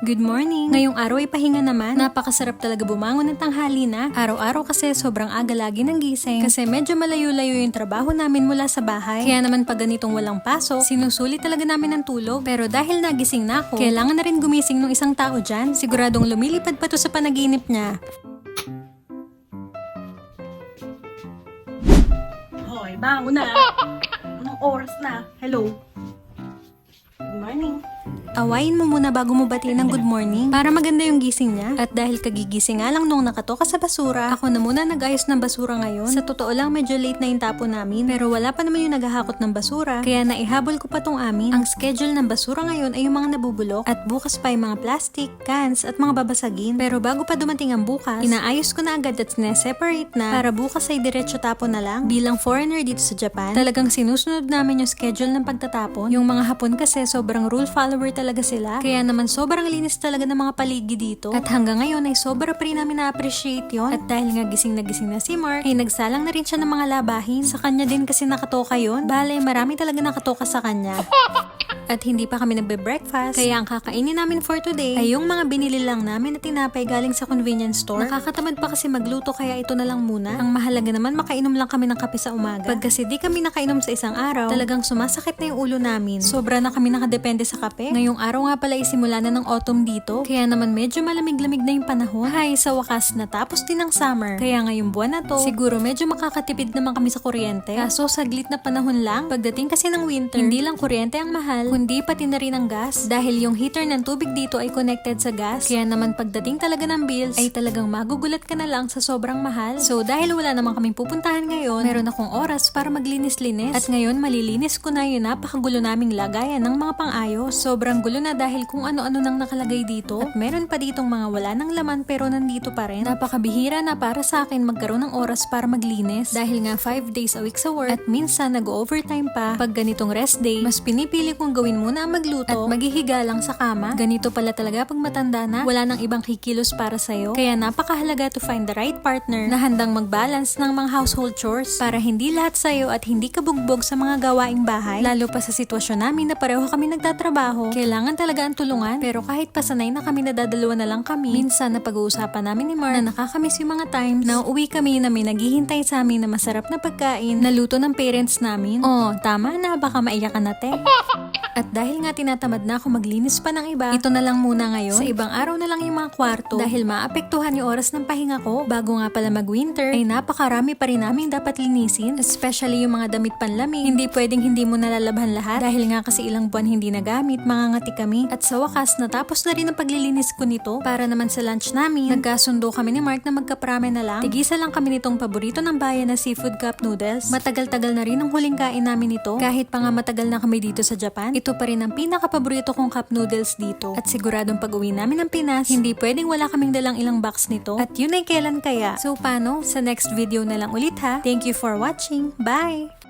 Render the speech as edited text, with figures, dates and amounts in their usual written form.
Good morning! Ngayong araw ay pahinga naman. Napakasarap talaga bumangon ng tanghali na. Araw-araw kasi sobrang aga lagi ng gising. Kasi medyo malayo-layo yung trabaho namin mula sa bahay. Kaya naman pag ganitong walang pasok, sinusuli talaga namin ng tulog. Pero dahil nagising na ako, kailangan na rin gumising ng isang tao dyan. Siguradong lumilipad pa to sa panaginip niya. Hoy, bangon na. Anong oras na? Hello? Good morning. Awayin mo muna bago mo batiin ng good morning para maganda yung gising niya. At dahil kagigising nga lang nung nakatoka sa basura, ako na muna nag-ayos ng basura ngayon. Sa totoo lang medyo late na yung tapo namin, pero wala pa naman yung naghahakot ng basura, kaya naihabol ko pa tong amin. Ang schedule ng basura ngayon ay yung mga nabubulok at bukas pa yung mga plastic, cans at mga babasagin. Pero bago pa dumating ang bukas, inaayos ko na agad at sineseparate na para bukas ay diretso tapon na lang. Bilang foreigner dito sa Japan, talagang sinusunod namin yung schedule ng pagtatapon. Yung mga Hapon kasi sobrang rule follower talaga sila. Kaya naman sobrang linis talaga ng mga paligid dito. At hanggang ngayon ay sobra pa rin namin na-appreciate yun. At dahil nga gising na si Mark, ay nagsalang na rin siya ng mga labahin. Sa kanya din kasi nakatoka yun. Bale, marami talaga nakatoka sa kanya. At hindi pa kami nagbe-breakfast, kaya ang kakainin namin for today ay yung mga binili lang namin na tinapay galing sa convenience store. Nakakatamad pa kasi magluto kaya ito na lang muna. Ang mahalaga naman makainom lang kami ng kape sa umaga. Pag kasi di kami nakainom sa isang araw, talagang sumasakit na yung ulo namin. Sobra na kami nakadepende sa kape. Ngayong araw nga pala isimula na ng autumn dito, kaya naman medyo malamig-lamig na yung panahon. Hay, sa wakas natapos din ang summer. Kaya ngayong buwan na to, siguro medyo makakatipid naman kami sa kuryente. Kaso saglit na panahon lang. Pagdating kasi ng winter, hindi lang kuryente ang mahal, kundi pati na rin ang gas. Dahil yung heater ng tubig dito ay connected sa gas. Kaya naman pagdating talaga ng bills, ay talagang magugulat ka na lang sa sobrang mahal. So dahil wala naman kaming pupuntahan ngayon, meron akong oras para maglinis-linis. At ngayon malilinis ko na yung napakagulo naming lagayan ng mga pang-ayos. Sobrang gulo na dahil kung ano-ano nang nakalagay dito. At meron pa ditong mga wala ng laman pero nandito pa rin. Napakabihira na para sa akin magkaroon ng oras para maglinis. Dahil nga 5 days a week sa work at minsan nag-overtime pa. Pag ganitong rest day, mas pinipili kong gawin muna ang magluto at maghihiga lang sa kama. Ganito pala talaga pag matanda na, wala nang ibang kikilos para sa'yo. Kaya napakahalaga to find the right partner na handang mag-balance ng mga household chores para hindi lahat sa'yo at hindi ka bugbog sa mga gawaing bahay. Lalo pa sa sitwasyon namin na pareho kami nagtatrabaho. Kailangan talaga ang tulungan, pero kahit pasanay na kami, nadadalawa na lang kami. Minsan na pag-uusapan namin ni Mark na nakakamiss yung mga times na uuwi kami na may naghihintay sa amin na masarap na pagkain na luto ng parents namin. Oh, tama na, baka maiyakan na te. At dahil nga tinatamad na ako maglinis pa ng iba, ito na lang muna ngayon. Sa ibang araw na lang yung mga kwarto dahil maapektuhan yung oras ng pahinga ko. Bago nga pala mag-winter, ay napakarami pa rin namin dapat linisin. Especially yung mga damit panlamig. Hindi pwedeng hindi mo nalalabhan lahat dahil nga kasi ilang buwan hindi nagamit, mangangati kami. At sa wakas, natapos na rin ang paglilinis ko nito. Para naman sa lunch namin, nagkasundo kami ni Mark na magkaprame na lang. Tigisa lang kami nitong paborito ng bayan na seafood cup noodles. Matagal-tagal na rin ang huling kain namin ito. Kahit pa nga matagal na kami dito sa Japan, ito pa rin ang pinaka-paborito kong cup noodles dito. At siguradong pag-uwi namin ng Pinas, hindi pwedeng wala kaming dalang ilang box nito. At yun ay kailan kaya? So paano? Sa next video na lang ulit ha. Thank you for watching. Bye!